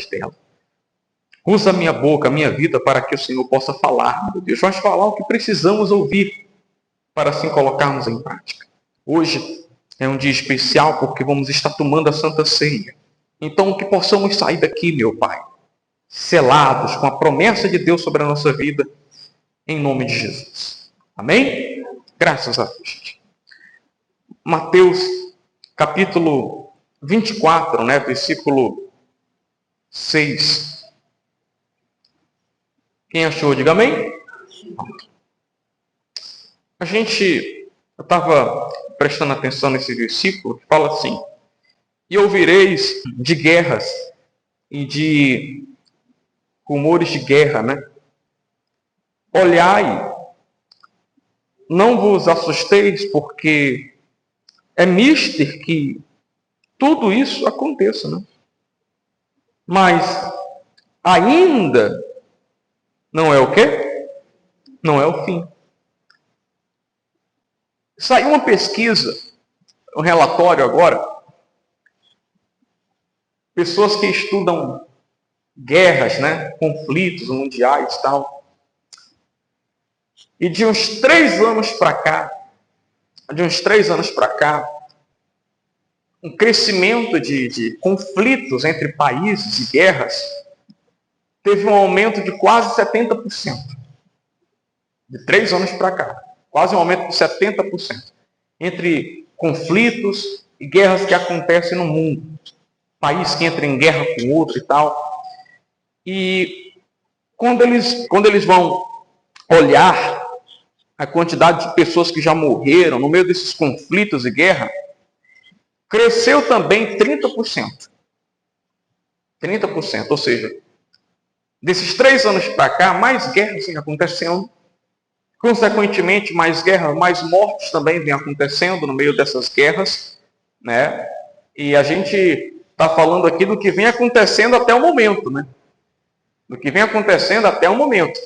através dela. Usa a minha boca, a minha vida, para que o Senhor possa falar, meu Deus. Mas falar o que precisamos ouvir, para assim colocarmos em prática. Hoje é um dia especial, porque vamos estar tomando a Santa Ceia. Então, que possamos sair daqui, meu Pai, selados com a promessa de Deus sobre a nossa vida, em nome de Jesus. Amém? Graças a Deus. Mateus, capítulo 24, versículo 6. Quem achou, diga amém. Eu estava prestando atenção nesse versículo, que fala assim: e ouvireis de guerras e de rumores de guerra, Olhai, não vos assusteis, porque é mister que tudo isso aconteça, Mas ainda não é o quê? Não é o fim. Saiu uma pesquisa, um relatório agora, pessoas que estudam guerras, conflitos mundiais e tal. E de uns 3 anos para cá, um crescimento de conflitos entre países e guerras teve um aumento de quase 70%. De 3 anos para cá, quase um aumento de 70%. Entre conflitos e guerras que acontecem no mundo. País que entra em guerra com outro e tal. E quando eles vão olhar a quantidade de pessoas que já morreram no meio desses conflitos e guerra, cresceu também 30%. 30%, ou seja, desses 3 anos para cá, mais guerras vêm acontecendo. Consequentemente, mais guerras, mais mortes também vêm acontecendo no meio dessas guerras, E a gente está falando aqui do que vem acontecendo até o momento, Do que vem acontecendo até o momento.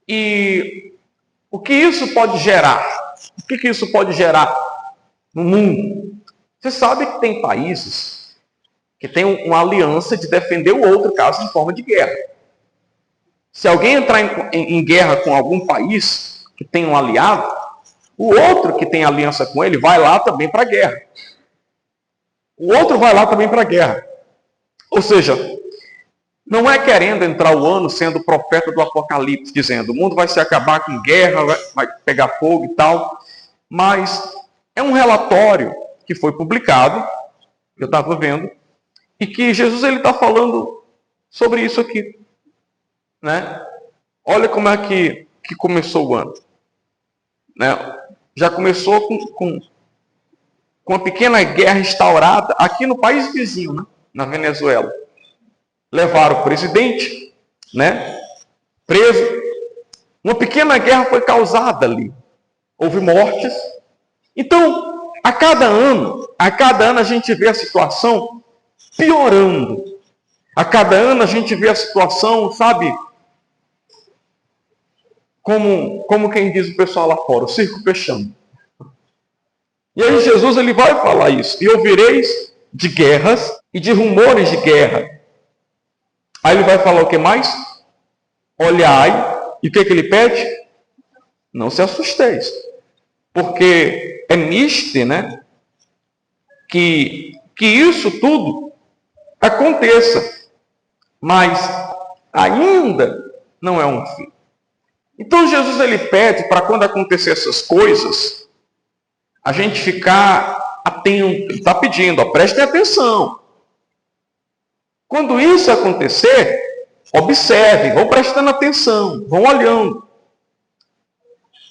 E o que isso pode gerar? O que isso pode gerar no mundo? Você sabe que tem países que têm uma aliança de defender o outro caso em forma de guerra. Se alguém entrar em guerra com algum país que tem um aliado, o outro que tem aliança com ele vai lá também para a guerra. O outro vai lá também para a guerra. Ou seja, não é querendo entrar o ano sendo profeta do Apocalipse, dizendo o mundo vai se acabar com guerra, vai pegar fogo e tal. Mas é um relatório que foi publicado, eu estava vendo, e que Jesus está falando sobre isso aqui. Olha como é que começou o ano. Já começou com uma pequena guerra instaurada aqui no país vizinho, na Venezuela. Levaram o presidente, preso. Uma pequena guerra foi causada ali. Houve mortes. Então, a cada ano a gente vê a situação piorando. A cada ano a gente vê a situação, como quem diz o pessoal lá fora, o circo fechando. E aí Jesus vai falar isso. E ouvireis de guerras e de rumores de guerra. Aí ele vai falar o que mais? Olhai. E o que ele pede? Não se assusteis. Porque é mister, que isso tudo aconteça. Mas ainda não é um fim. Então Jesus pede para quando acontecer essas coisas, a gente ficar atento. Ele está pedindo, prestem atenção. Quando isso acontecer, observem, vão prestando atenção, vão olhando.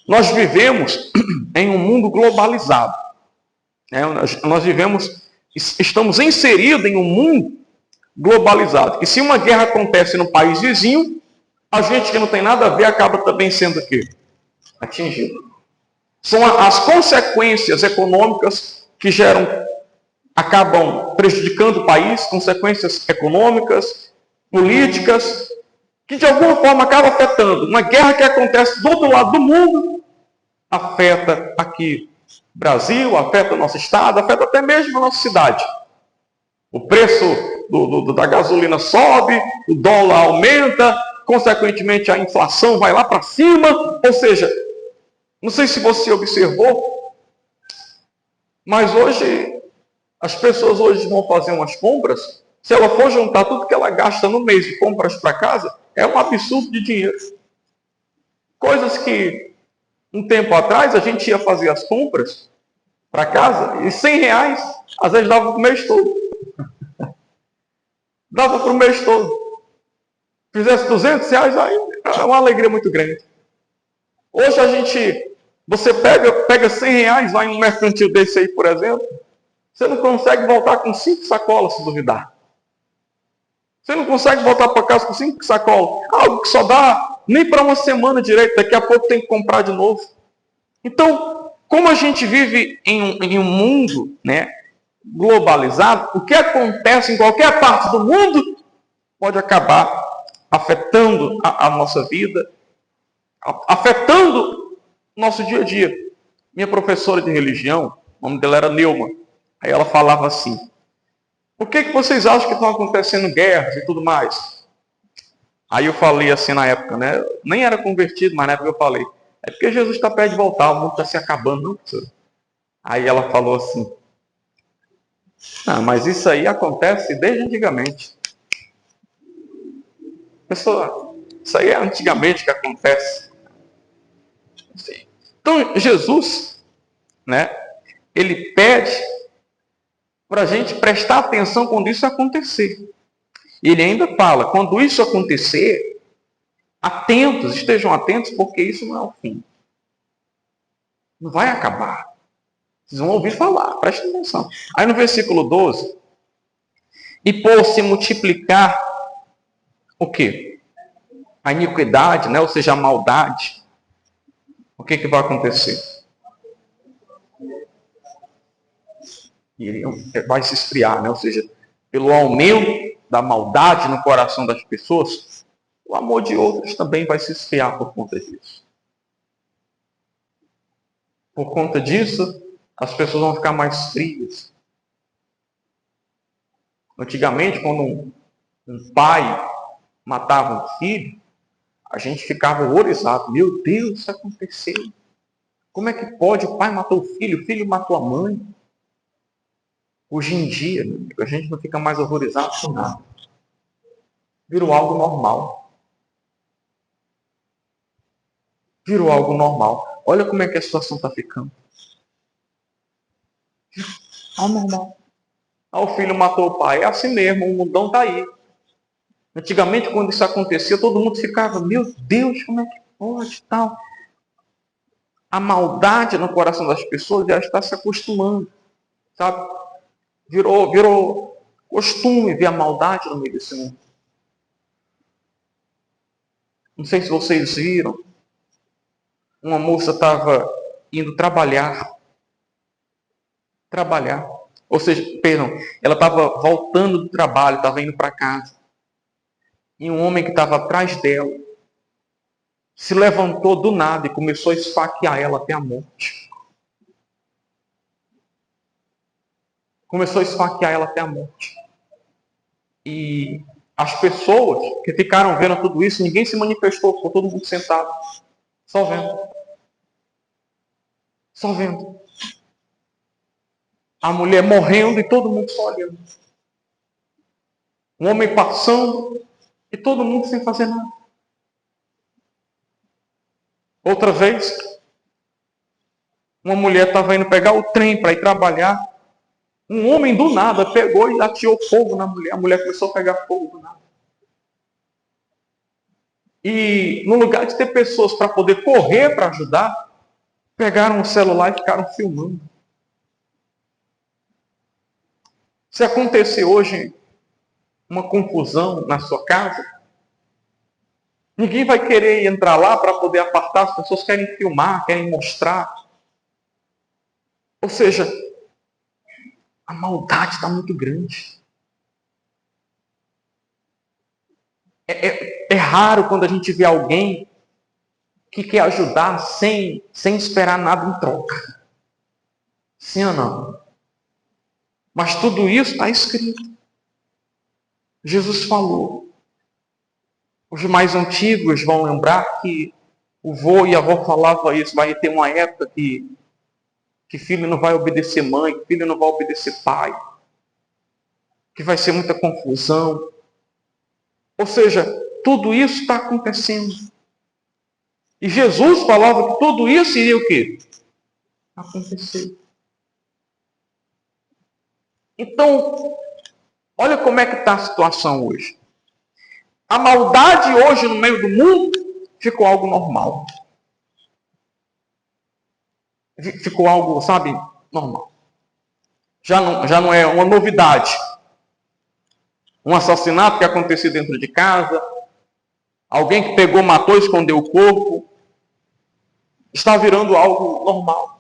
Nós vivemos em um mundo globalizado. Estamos inseridos em um mundo globalizado. E se uma guerra acontece no país vizinho, a gente que não tem nada a ver acaba também sendo atingido. São as consequências econômicas que acabam prejudicando o país, consequências econômicas, políticas, que de alguma forma acabam afetando. Uma guerra que acontece do outro lado do mundo afeta aqui o Brasil, afeta o nosso estado, afeta até mesmo a nossa cidade. O preço da gasolina sobe, o dólar aumenta, consequentemente a inflação vai lá para cima. Ou seja, não sei se você observou, mas hoje, as pessoas hoje vão fazer umas compras, se ela for juntar tudo que ela gasta no mês de compras para casa, é um absurdo de dinheiro. Coisas que um tempo atrás a gente ia fazer as compras para casa e R$ 100 às vezes dava para o mês todo. Dava para o mês todo. Fizesse R$ 200, aí é uma alegria muito grande. Hoje você pega R$ 100, vai em um mercantil desse aí, por exemplo, você não consegue voltar com 5 sacolas, se duvidar. Você não consegue voltar para casa com 5 sacolas. Algo que só dá nem para uma semana direito, daqui a pouco tem que comprar de novo. Então, como a gente vive em um mundo, né, globalizado, o que acontece em qualquer parte do mundo pode acabar afetando a nossa vida, afetando o nosso dia a dia. Minha professora de religião, o nome dela era Neuma, aí ela falava assim: por que vocês acham que estão acontecendo guerras e tudo mais? Aí eu falei assim na época, né? Nem era convertido, mas na época eu falei: é porque Jesus está perto de voltar, o mundo está se acabando, não, professor? Aí ela falou assim: ah, mas isso aí acontece desde antigamente. Pessoal, isso aí é antigamente que acontece. Então, Jesus, né? Ele pede para a gente prestar atenção quando isso acontecer. Ele ainda fala, quando isso acontecer, atentos, estejam atentos, porque isso não é o fim. Não vai acabar. Vocês vão ouvir falar, prestem atenção. Aí no versículo 12, e por se multiplicar o quê? A iniquidade, né? Ou seja, a maldade. O que vai acontecer? Ele vai se esfriar, né? Ou seja, pelo aumento da maldade no coração das pessoas, o amor de outros também vai se esfriar por conta disso. Por conta disso, as pessoas vão ficar mais frias. Antigamente, quando um pai matava um filho, a gente ficava horrorizado. Meu Deus, isso aconteceu. Como é que pode? O pai matou o filho matou a mãe. Hoje em dia, a gente não fica mais horrorizado com nada. Virou algo normal. Virou algo normal. Olha como é que a situação está ficando. Algo normal. O filho matou o pai. É assim mesmo, o mundão está aí. Antigamente, quando isso acontecia, todo mundo ficava, meu Deus, como é que pode, tal. A maldade no coração das pessoas já está se acostumando, sabe? Virou costume ver a maldade no meio desse mundo. Não sei se vocês viram, uma moça estava indo trabalhar. Ou seja, perdão, ela estava voltando do trabalho, estava indo para casa. E um homem que estava atrás dela se levantou do nada e começou a esfaquear ela até a morte. Começou a esfaquear ela até a morte. E as pessoas que ficaram vendo tudo isso, ninguém se manifestou, ficou todo mundo sentado, só vendo. Só vendo. A mulher morrendo e todo mundo só olhando. Um homem passando e todo mundo sem fazer nada. Outra vez, uma mulher estava indo pegar o trem para ir trabalhar. Um homem do nada pegou e ateou fogo na mulher. A mulher começou a pegar fogo do nada. E no lugar de ter pessoas para poder correr para ajudar, pegaram o celular e ficaram filmando. Se acontecer hoje uma confusão na sua casa, ninguém vai querer entrar lá para poder apartar. As pessoas querem filmar, querem mostrar. Ou seja, a maldade está muito grande. É raro quando a gente vê alguém que quer ajudar sem esperar nada em troca. Sim ou não? Mas tudo isso está escrito. Jesus falou. Os mais antigos vão lembrar que o vô e a avó falavam isso. Vai ter uma época que filho não vai obedecer mãe, que filho não vai obedecer pai, que vai ser muita confusão. Ou seja, tudo isso está acontecendo. E Jesus falava que tudo isso iria o quê? Acontecer. Então, olha como é que está a situação hoje. A maldade hoje no meio do mundo ficou algo normal. Ficou algo, sabe, normal. Já não é uma novidade. Um assassinato que aconteceu dentro de casa, alguém que pegou, matou, escondeu o corpo, está virando algo normal.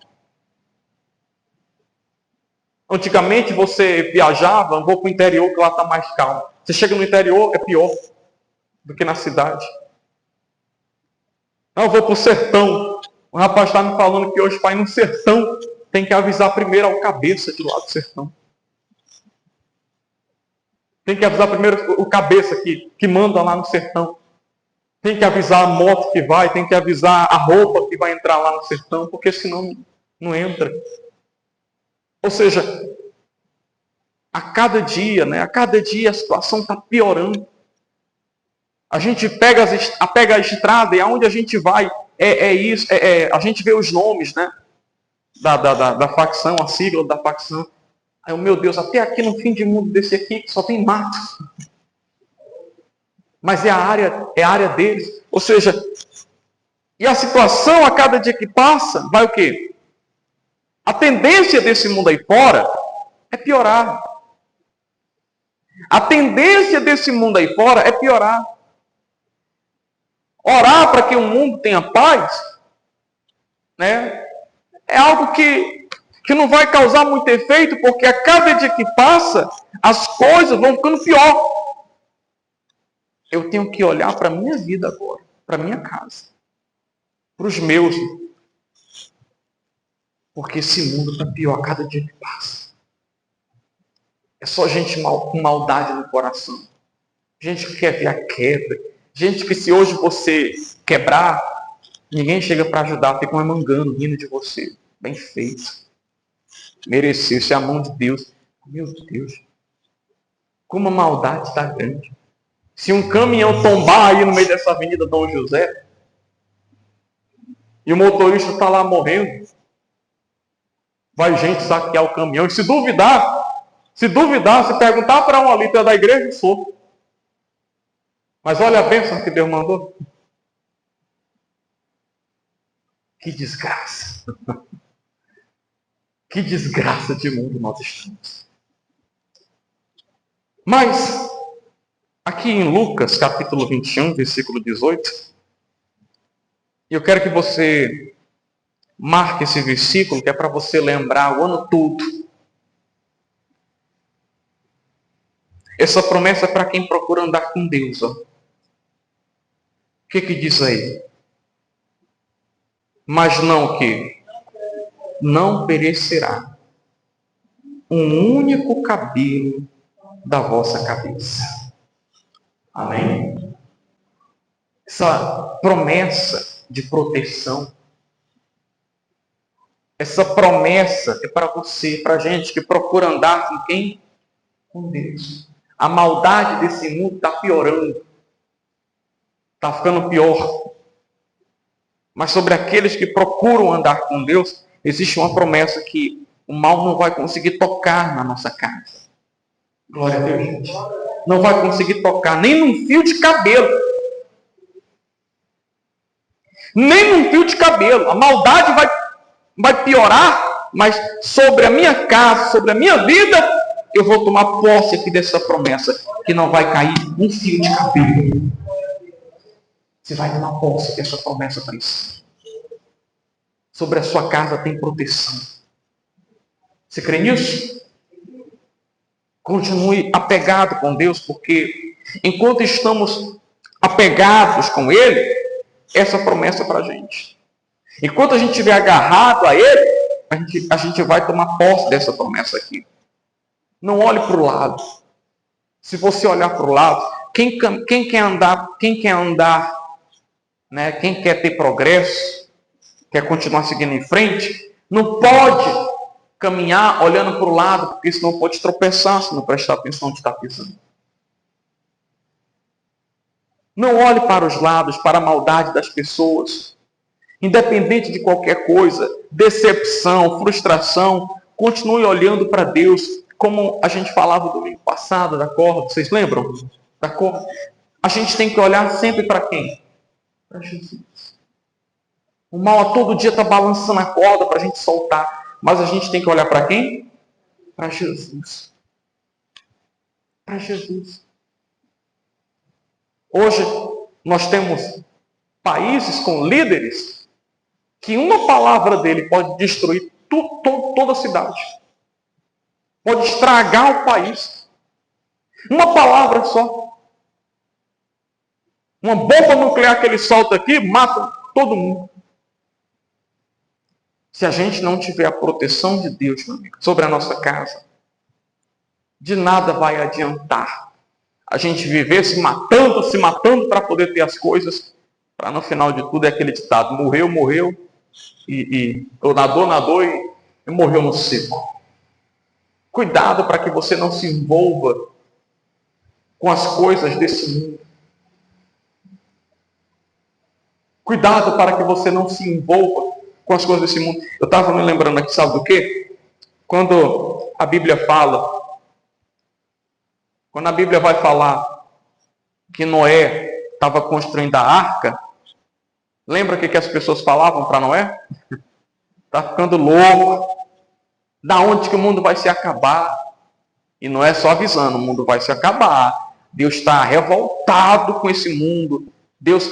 Antigamente você viajava, vou para o interior que lá está mais calmo. Você chega no interior, é pior do que na cidade. Não, eu vou para o sertão. O rapaz está me falando que hoje para ir no sertão tem que avisar primeiro ao cabeça de lá do sertão. Tem que avisar primeiro o cabeça que manda lá no sertão. Tem que avisar a moto que vai, tem que avisar a roupa que vai entrar lá no sertão, porque senão não entra. Ou seja, a cada dia a situação está piorando. A gente pega a estrada e aonde a gente vai, a gente vê os nomes, né? Da facção, a sigla da facção. Aí, meu Deus, até aqui no fim de mundo desse aqui, só tem mato. Mas é a área deles. Ou seja, e a situação, a cada dia que passa, vai o quê? A tendência desse mundo aí fora é piorar. A tendência desse mundo aí fora é piorar. Orar para que o mundo tenha paz, né? É algo que não vai causar muito efeito, porque a cada dia que passa, as coisas vão ficando pior. Eu tenho que olhar para a minha vida agora, para a minha casa, para os meus. Porque esse mundo está pior a cada dia que passa. É só gente com maldade no coração. Gente que quer ver a queda. Gente que se hoje você quebrar, ninguém chega para ajudar, fica mangando, rindo de você. Bem feito. Mereceu, isso é a mão de Deus. Meu Deus. Como a maldade está grande. Se um caminhão tombar aí no meio dessa avenida Dom José, e o motorista está lá morrendo, vai gente saquear o caminhão. E se perguntar para um ali, tu é da igreja, eu sou. Mas olha a bênção que Deus mandou. Que desgraça. Que desgraça de mundo nós estamos. Mas, aqui em Lucas, capítulo 21, versículo 18, eu quero que você marque esse versículo, que é para você lembrar o ano todo. Essa promessa é para quem procura andar com Deus. Ó. O que diz aí? Mas não que não perecerá um único cabelo da vossa cabeça. Amém? Essa promessa de proteção, essa promessa é para você, para a gente que procura andar com quem? Com Deus. A maldade desse mundo está piorando. Está ficando pior. Mas sobre aqueles que procuram andar com Deus, existe uma promessa que o mal não vai conseguir tocar na nossa casa. Glória a Deus, gente. Não vai conseguir tocar nem num fio de cabelo. Nem num fio de cabelo. A maldade vai piorar, mas sobre a minha casa, sobre a minha vida, eu vou tomar posse aqui dessa promessa, que não vai cair um fio de cabelo. Você vai tomar posse dessa promessa para isso. Sobre a sua casa tem proteção. Você crê nisso? Continue apegado com Deus, porque enquanto estamos apegados com Ele, essa promessa é para a gente. Enquanto a gente estiver agarrado a Ele, a gente vai tomar posse dessa promessa aqui. Não olhe para o lado. Se você olhar para o lado, quem quer andar, né? Quem quer ter progresso, quer continuar seguindo em frente, não pode caminhar olhando para o lado, porque senão pode tropeçar se não prestar atenção onde está pisando. Não olhe para os lados, para a maldade das pessoas. Independente de qualquer coisa, decepção, frustração, continue olhando para Deus, como a gente falava domingo passado da corda, vocês lembram? Da corda. A gente tem que olhar sempre para quem? Para Jesus. O mal a todo dia está balançando a corda para a gente soltar, mas a gente tem que olhar para quem? Para Jesus. Para Jesus. Hoje nós temos países com líderes que uma palavra dele pode destruir toda a cidade. Pode estragar o país. Uma palavra só. Uma bomba nuclear que ele solta aqui mata todo mundo. Se a gente não tiver a proteção de Deus, meu amigo, sobre a nossa casa, de nada vai adiantar a gente viver se matando para poder ter as coisas, para no final de tudo é aquele ditado, morreu, ou nadou e morreu no seco. Cuidado para que você não se envolva com as coisas desse mundo. Cuidado para que você não se envolva com as coisas desse mundo. Eu estava me lembrando aqui, sabe do quê? Quando a Bíblia vai falar que Noé estava construindo a arca, lembra o que as pessoas falavam para Noé? Está ficando louco. Da onde que o mundo vai se acabar? E Noé só avisando, o mundo vai se acabar. Deus está revoltado com esse mundo.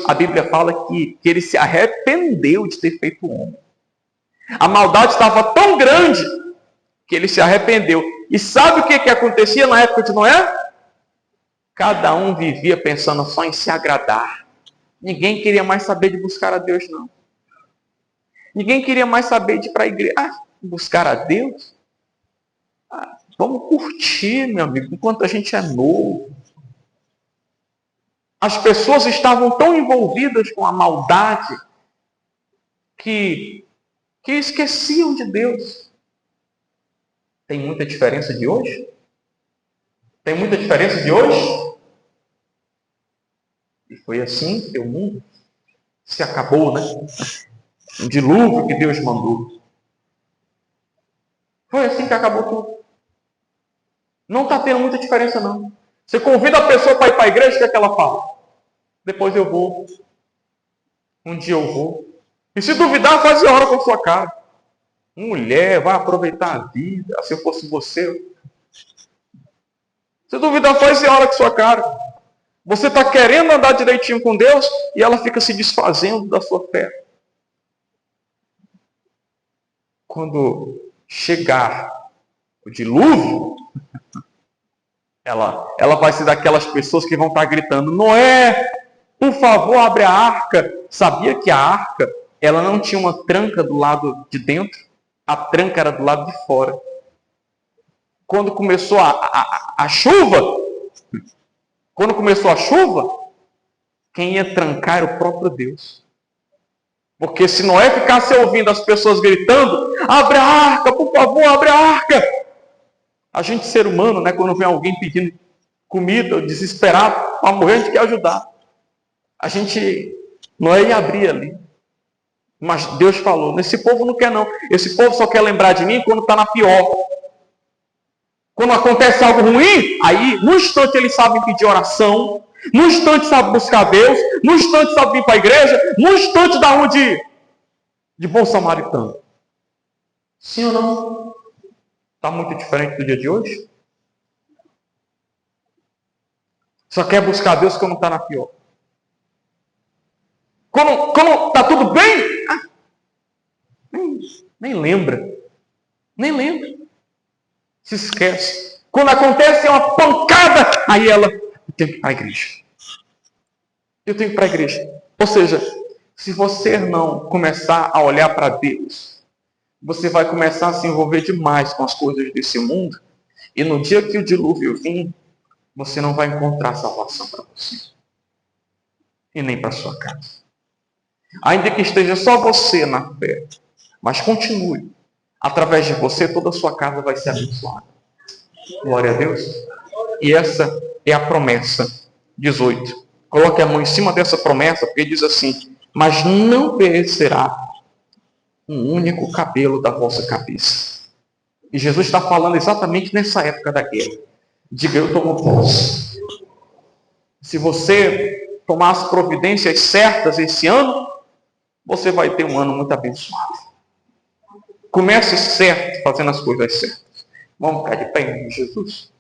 A Bíblia fala que ele se arrependeu de ter feito o homem. A maldade estava tão grande que ele se arrependeu. E sabe o que acontecia na época de Noé? Cada um vivia pensando só em se agradar. Ninguém queria mais saber de buscar a Deus, não. Ninguém queria mais saber de ir para a igreja. Buscar a Deus? Vamos curtir, meu amigo, enquanto a gente é novo. As pessoas estavam tão envolvidas com a maldade que esqueciam de Deus. Tem muita diferença de hoje? Tem muita diferença de hoje? E foi assim que o mundo se acabou, né? Um dilúvio que Deus mandou. Foi assim que acabou tudo. Não está tendo muita diferença, não. Você convida a pessoa para ir para a igreja, o que é que ela fala? Depois eu vou. Um dia eu vou. E se duvidar, faz hora com a sua cara. Mulher, vai aproveitar a vida. Se eu fosse você. Se duvidar, faz hora com a sua cara. Você está querendo andar direitinho com Deus e ela fica se desfazendo da sua fé. Quando chegar o dilúvio, ela vai ser daquelas pessoas que vão estar gritando: Noé, por favor, abre a arca. Sabia que a arca, ela não tinha uma tranca do lado de dentro? A tranca era do lado de fora. Quando começou a chuva, quem ia trancar era o próprio Deus. Porque se Noé ficasse ouvindo as pessoas gritando: abre a arca, por favor, abre a arca. A gente, ser humano, né, quando vem alguém pedindo comida, desesperado, para morrer, a gente quer ajudar. Noé ia abrir ali. Mas Deus falou: esse povo não quer não. Esse povo só quer lembrar de mim quando está na pior. Quando acontece algo ruim, aí no instante eles sabem pedir oração, no instante sabem buscar Deus, no instante sabem vir para a igreja, no instante da onde? De bom samaritano. Sim ou não? Está muito diferente do dia de hoje? Só quer buscar Deus quando está na pior. Quando está tudo bem, nem lembra. Nem lembra. Se esquece. Quando acontece uma pancada, aí eu tenho que ir para a igreja. Eu tenho que ir para a igreja. Ou seja, se você não começar a olhar para Deus, você vai começar a se envolver demais com as coisas desse mundo. E no dia que o dilúvio vir, você não vai encontrar salvação para você. E nem para sua casa. Ainda que esteja só você na fé, mas continue. Através de você, toda a sua casa vai ser abençoada. Glória a Deus. E essa é a promessa. 18. Coloque a mão em cima dessa promessa, porque diz assim: mas não perecerá um único cabelo da vossa cabeça. E Jesus está falando exatamente nessa época da guerra. Diga: eu tomo posse. Se você tomar as providências certas esse ano, você vai ter um ano muito abençoado. Comece certo, fazendo as coisas certas. Vamos ficar de pé em nome de Jesus.